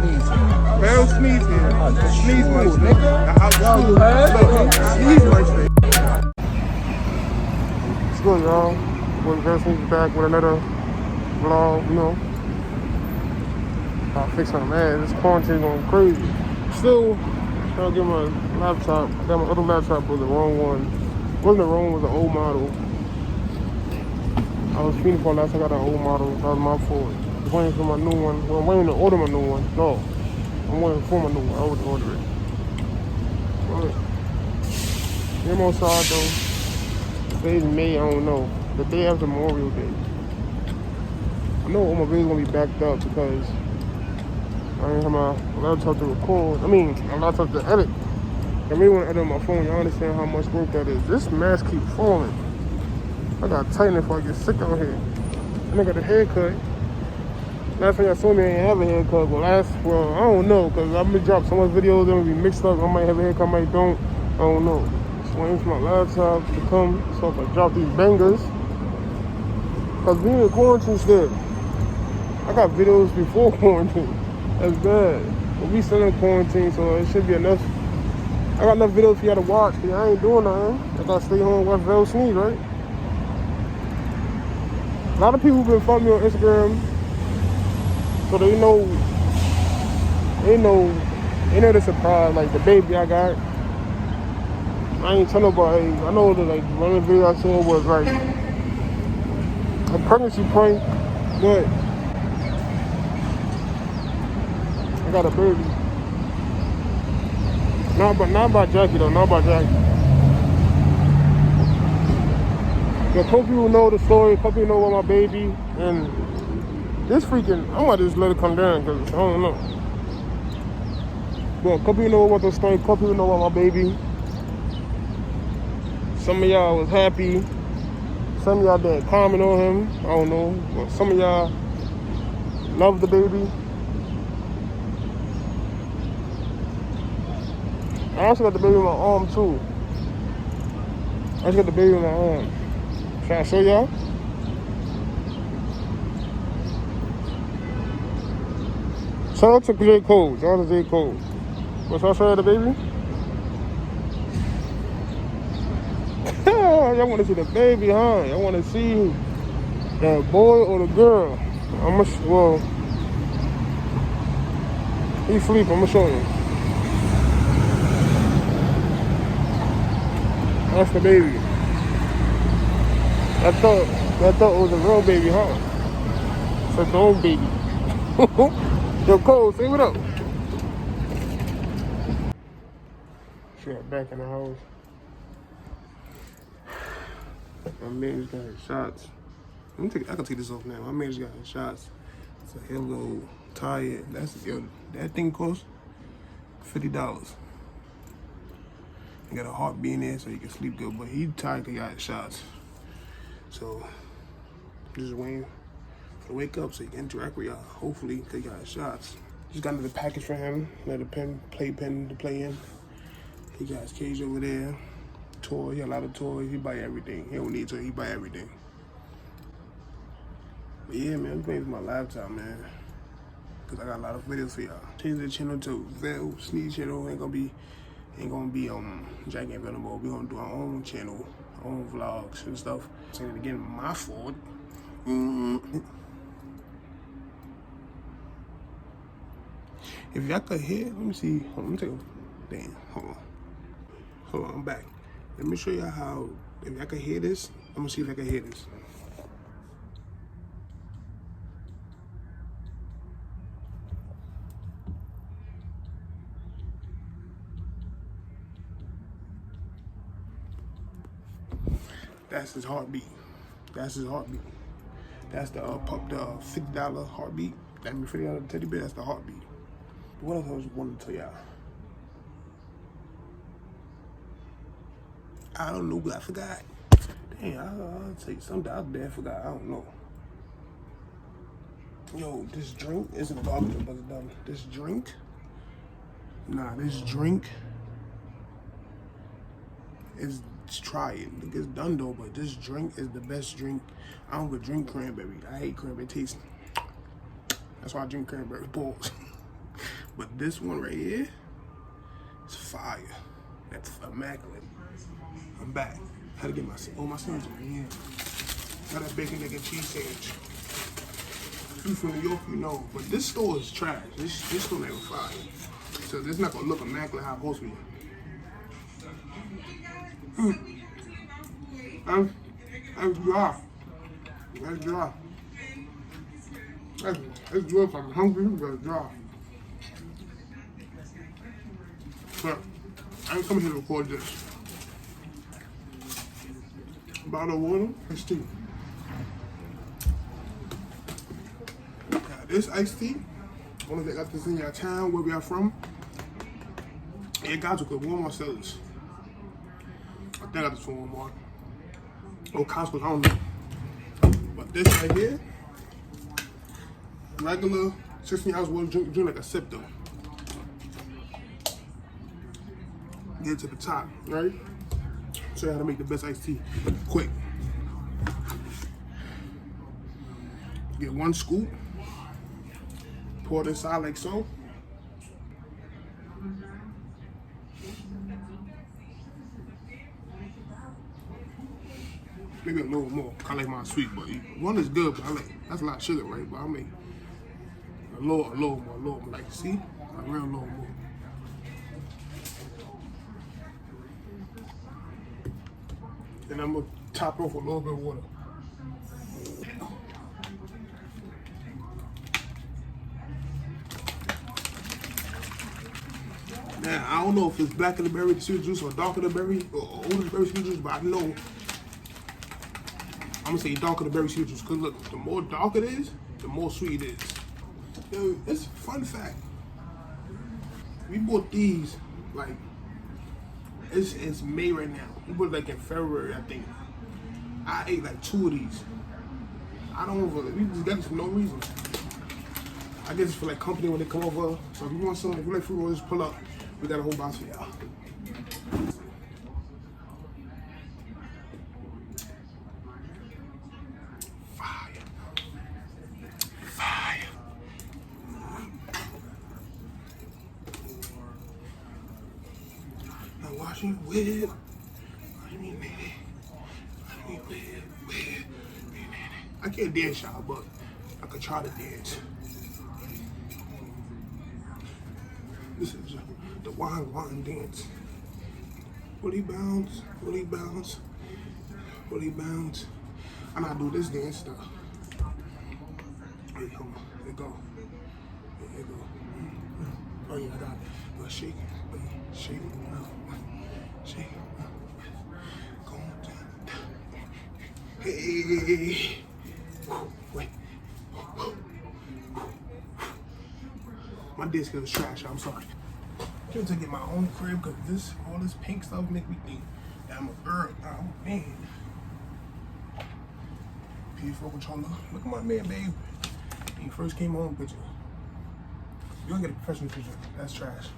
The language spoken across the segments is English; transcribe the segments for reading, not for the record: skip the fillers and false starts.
sneeze here. Vell sneeze here. Sneeze monster. Nigga. Yo, you heard? Sneeze monster. It's good, y'all. Boy, Vell sneeze back with another vlog, you know. About fixing my man. This quarantine going crazy. Still trying to get my laptop. I got my other laptop, but the wrong one. It wasn't the wrong one, it was the old model. I was feeling for last I got an old model. That was my fault. I'm waiting for my new one. Well, I'm waiting to order my new one. No, I'm waiting for my new one. I would order it. But I'm outside though. Today's May, I don't know. The day after Memorial Day. I know all my videos gonna be backed up because I ain't have my laptop to record. I mean, my laptop to edit. I really want to edit on my phone. Y'all understand how much work that is. This mask keeps falling. I gotta tighten it before I get sick out here. And I got a haircut. Last time y'all saw me, I ain't have a haircut. But well, I don't know, because I'm gonna drop so much videos, they're gonna be mixed up. I might have a haircut, I might don't. I don't know. Just waiting for my laptop to come so I can drop these bangers. Because being in quarantine still, I got videos before quarantine. That's bad. But we still in quarantine, so it should be enough. I got enough videos for y'all to watch, because I ain't doing nothing. I gotta stay home and watch Vell sneeze, right? A lot of people been following me on Instagram, so they know the surprise, like the baby I got. I ain't tell nobody. I know that like one of the videos I saw was like a pregnancy prank, but I got a baby. Not by Jackie though, not by Jackie. But a couple people know the story, a couple people know about my baby, and this freaking, I might just let it come down because I don't know. But a couple people know about the story, a couple people know about my baby. Some of y'all was happy, some of y'all didn't comment on him, I don't know. But some of y'all love the baby. I also got the baby in my arm too. I just got the baby in my arm. Should I show y'all? Shout out to J. Cole. Shout out to J. Cole. What, should I show you the baby? Y'all want to see the baby, huh? Y'all want to see the boy or the girl? Well, he's sleeping. I'm going to show you. That's the baby. I thought it was a real baby, huh? It's a dog baby. Yo, Cole, say what up. She got back in the house. My man's got his shots. I can take this off now. My man's got his shots. It's a Hello tired. That thing costs $50. He got a heartbeat in there so he can sleep good, but he tired because he got his shots. So, just waiting for to wake up so he can interact with y'all. Hopefully, because he got his shots. Just got another package for him. Another playpen to play in. He got his cage over there. Toys, he got a lot of toys. He buy everything. He don't need to, he buy everything. But yeah, man, I'm waiting for my laptop, man. Because I got a lot of videos for y'all. Change the channel to Vell Sneeze channel. Ain't gonna be Jack and Vell no more. We gonna do our own channel, our own vlogs and stuff. Saying it again, my fault. If y'all could hear, let me see. Hold on, let me take a damn. Hold on, I'm back. Let me show y'all how. If y'all can hear this, I'm gonna see if I can hear this. That's his heartbeat. That's his heartbeat. That's the $50 heartbeat. That means $50 teddy bear. That's the heartbeat. But what else I was wanting to tell y'all? I don't know, but I forgot. Damn, I'll tell you something out there. I forgot. I don't know. Yo, this drink isn't garbage, but it's done. This drink. This drink is. Just try it. It's done though, but this drink is the best drink. I don't go drink cranberry. I hate cranberry taste. That's why I drink cranberry balls. But this one right here is fire. That's immaculate. I'm back. Had to get my sandwich right here. Got that bacon, egg, and cheese sandwich. If you from New York, you know. But this store is trash. This store never fire. So this not gonna look immaculate how it's supposed to be. That's dry. That's dry. That's good if I'm hungry, but it's dry. But I ain't coming here to record this. Bottle of water, iced tea. Got this iced tea. One of they got this in your town where we are from. Yeah, guys, we could Walmart sellers. I think I got this from Walmart. Or Costco, I don't know. But this right here, regular 16-ounce water, drink like a sip though. Get to the top, right? Show you how to make the best iced tea quick. Get 1 scoop, pour it inside like so. Maybe a little more. I like mine sweet, but 1 is good. But I like that's a lot of sugar, right? But I make a little more. Like see, a real little more. And I'm gonna top it off with a little bit of water. Now I don't know if it's black in the berry citrus juice or dark in the berry or orange berry citrus juice, but I know I'm gonna say dark in the berry citrus juice. Cause look, the more dark it is, the more sweet it is. Yo, it's a fun fact. We bought these like it's May right now. We bought it like in February, I think. I ate like 2 of these. I don't know, we just got it for no reason. I guess it's for like company when they come over. So if you want some, if you like fruit rolls, just pull up. We got a whole box for y'all. Fire. Fire. Now washing with. I can't dance, y'all, but I could try to dance. This is the wine dance. Woody bounce, woody bounce, woody bounce. I know how to do this dance stuff. There you go, there you go, there you go. Oh yeah, I got it. But shake it, shake it, shake it. Go on. Hey. Wait. My disc is trash, I'm sorry. I'm trying to get my own crib because all this pink stuff make me think that I'm a bird. Oh man. P4 controller. Look at my man, babe. He first came home picture. You don't get a professional picture. That's trash.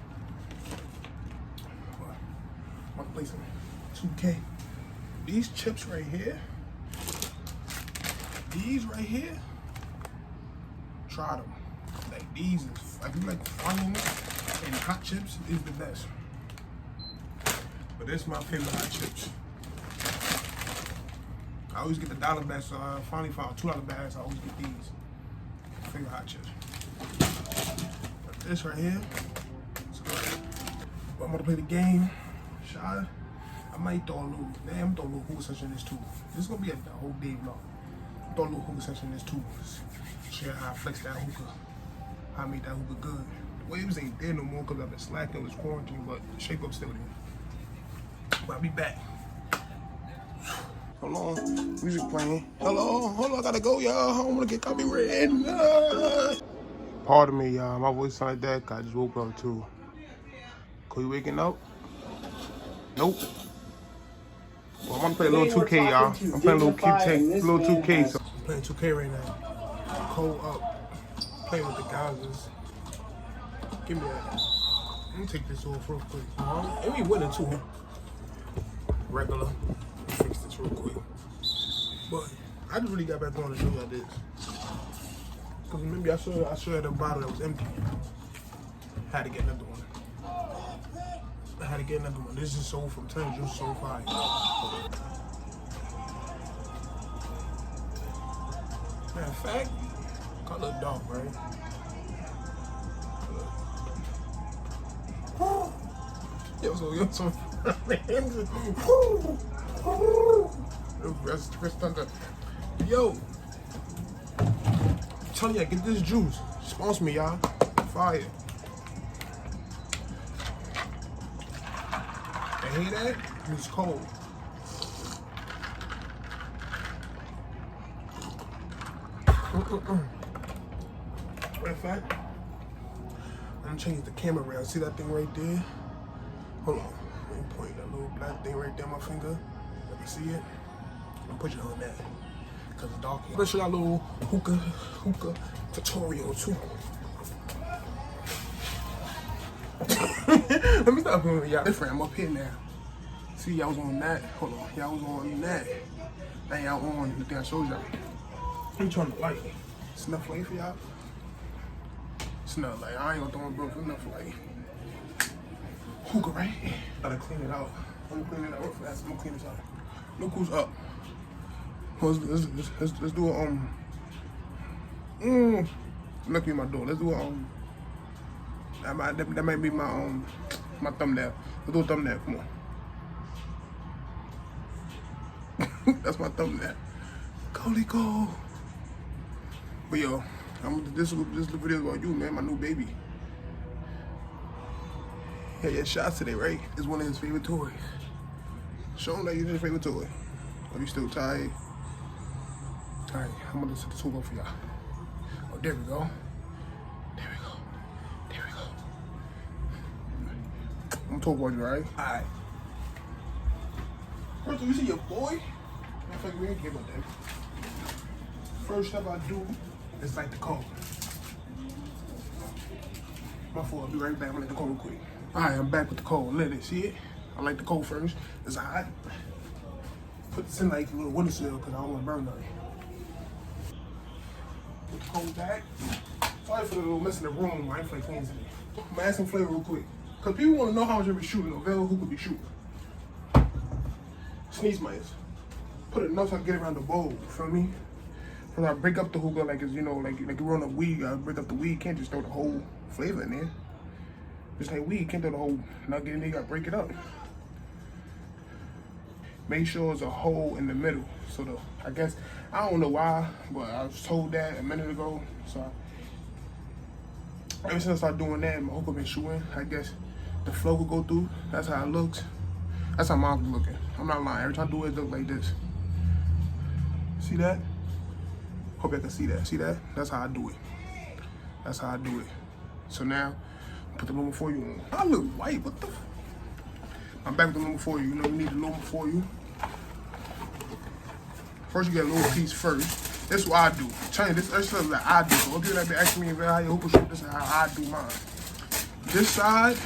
But I'm gonna play some 2K. These chips right here. These right here, try them. Like these, if you like onion and hot chips, is the best. But this is my favorite hot chips. I always get the $1 bags, so I finally found $2 bags. I always get these. Favorite hot chips. But this right here, it's good. But I'm gonna play the game. Shot. I might throw a little, I'm throwing a little hookah session in this too. This is gonna be a whole day vlog. Throw a little hookah session in this too. Show you how I flex that hookah. How I make that hookah good. The waves ain't there no more because I've been slacking with quarantine, but the shape up still there. But I'll be back. Hold on, music playing. Hello, hold on, I gotta go, y'all. I don't wanna get copyrighted. Pardon me, y'all. My voice sound like that. I just woke up too. Could you waking up? Nope. Well, I'm gonna play a little 2K, y'all. I'm playing a little 2K. So I'm playing 2K right now. Cold up. Playing with the guys. Give me that. Let me take this off real quick. And we winning too, huh? Regular. Fix this real quick. But I just really got back on to show y'all this. Because maybe I showed you the bottle that was empty. Had to get another one. I had to get another one. This is so from Turn Juice, so fire. Matter of fact, got a little dog, right? Yo, so. Chris Thunder. Yo, I'm telling you, get this juice. Sponsor me, y'all. Fire. You hear that? It's cold. Matter of fact, I'm gonna change the camera around. See that thing right there? Hold on. Let me point that little black thing right there on my finger. Let me see it. I'm putting it on that. Cause it's dark here. Let's show y'all a little hookah tutorial too. Let me stop doing y'all different. I'm up here now. See, y'all was on that. Hold on. Y'all was on that. Now y'all on the thing I showed y'all. Let me turn the light. It's enough light for y'all. It's enough light. I ain't gonna throw on broke enough light. Hookah, right? Gotta clean it out. I'm gonna clean it out real fast. I'm gonna clean this out. Look who's up. Let's do a look at my door. Let's do a that might be my my thumbnail. Let's do a thumbnail. Come on. That's my thumbnail. Holy go. But yo, this video about you, man. My new baby. Yeah, shots today, right? It's one of his favorite toys. Show him that you're his favorite toy. Are you still tired? All right, I'm gonna set the tool up for y'all. Oh, there we go. There we go. There we go. I'm gonna talk about you, right? All right. First, you see your boy? I think we ain't give a damn. First step I do is light the coal. My fault. I'll be right back. I'm gonna light the coal real quick. All right, I'm back with the coal. Let it see it. I light the coal first. It's hot. Put this in like a little windowsill because I don't want to burn nothing. Put the coal back. Sorry for the little mess in the room. I ain't play clean today. I'm gonna add some flavor real quick. Because people want to know how much you be shooting. Vell, who could be shooting? Sneeze mice. Put it enough so I can get it around the bowl. You feel me? Because I break up the hookah like it's, you know, like you roll up weed. I break up the weed. You can't just throw the whole flavor in there. Just like weed, you can't throw the whole nugget in there. You gotta break it up. Make sure there's a hole in the middle. So I guess, I don't know why, but I was told that a minute ago. So ever since I started doing that, my hookah been shooting. I guess the flow will go through. That's how it looks. That's how mine's looking. I'm not lying. Every time I do it, it look like this. See that? Hope you can see that. See that? That's how I do it. That's how I do it. So now, put the number for you on. I look white. What the? I'm back with the number for you. You know, you need the number for you. First, you get a little piece first. This is what I do. Change this. This is what I do. So if you're like to ask me how your hookah shoot, this is how I do mine. This side,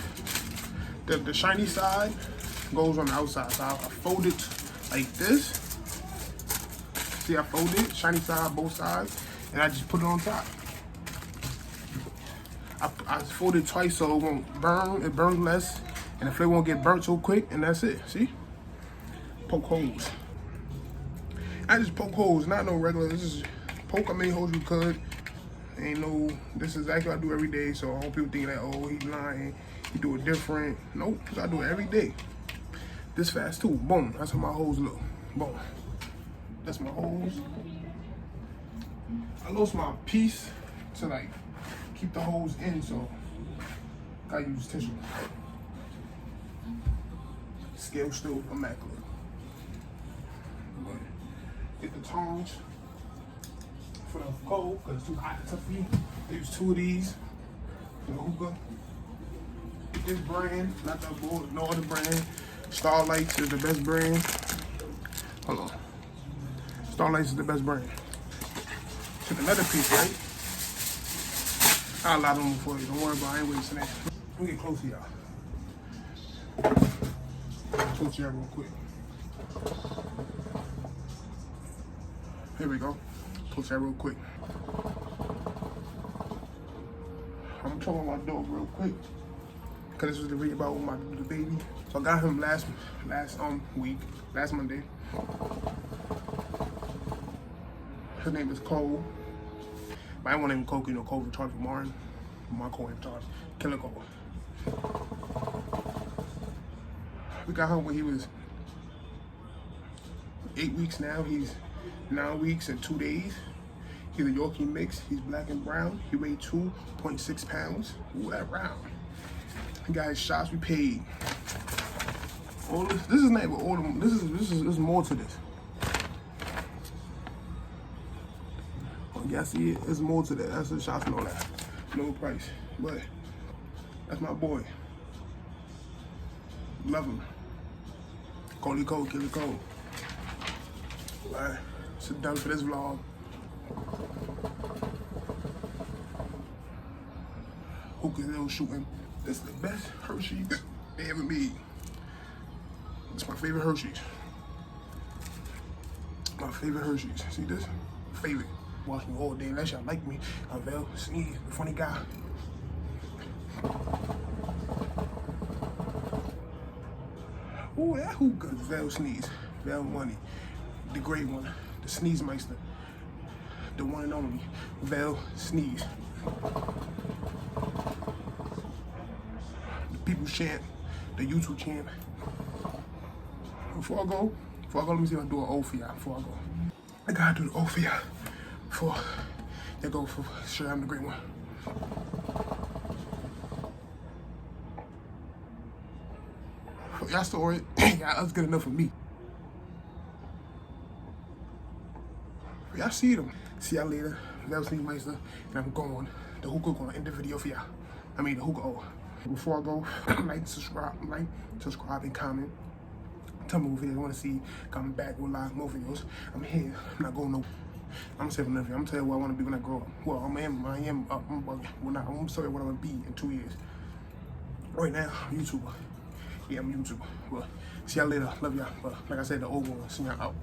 the shiny side, goes on the outside. So I fold it like this. See, I fold it, shiny side, both sides, and I just put it on top. I fold it twice so it won't burn. It burns less, and the flavor won't get burnt so quick, and that's it. See? Poke holes. I just poke holes, not no regular. This is poke how many holes you could. Ain't no. This is exactly what I do every day. So I hope people think that, oh, he's lying. He do it different. Nope, cause I do it every day. This fast too. Boom. That's how my holes look. Boom. That's my holes. I lost my piece to like keep the holes in, so I use tissue. Scale still immaculate. But get the tongs for the cold because it's too hot and tough for you. I use 2 of these for the hookah. Get this brand, not that board, no other brand. Starlights is the best brand. Hold on. Starlights is the best brand. Took another piece, right? I'll allow them for you. Don't worry about it. I ain't wasting that. Let me get close to y'all. Close to y'all real quick. Here we go. Close to y'all real quick. I'm talk about my dog real quick. Cause this was the video about the baby. So I got him last week, last Monday. His name is Cole. But I won't name him Cole, you know, Cole retarded for Martin. My Cole retarded. Killer Cole. We got him when he was 8 weeks now. He's 9 weeks and 2 days. He's a Yorkie mix. He's black and brown. He weighed 2.6 pounds. Ooh, that round. He got his shots. We paid. All this is not even all of them. This is more to this. Oh, y'all see it? There's more to that. That's the shots and all that. No price. But that's my boy. Love him. Coley Cole, Killer Cole. Alright, so done for this vlog. Hookah little shooting. This is the best Hershey's they ever made. It's my favorite Hershey's. My favorite Hershey's. See this? Favorite. Watch me all day unless y'all like me. I'm Vell, sneeze, the funny guy. Ooh, that hookah, Vell sneeze. Vell money. The great one. The sneeze meister. The one and only. Vell sneeze. The people's champ. The YouTube champ. Before I go, let me see if I do an O for y'all before I go. I gotta do the O for y'all. Before they go for sure I'm the great one. Y'all story, yeah, that's good enough for me. Y'all see them. See y'all later. That was Meister, and I'm going. The hookah gonna end the video for y'all. I mean the hookah O. Before I go, like, subscribe, and comment. Tell me what videos you want to see. Coming back with a lot more videos. I'm here. I'm not going nowhere. I'm saving nothing. I'm gonna tell you what I want to be when I grow up. Well, I'm bugging. I'm sorry what I want to be in 2 years. Right now, I'm a YouTuber. Yeah, I'm a YouTuber. Well, see y'all later. Love y'all. But like I said, the old one. See y'all out.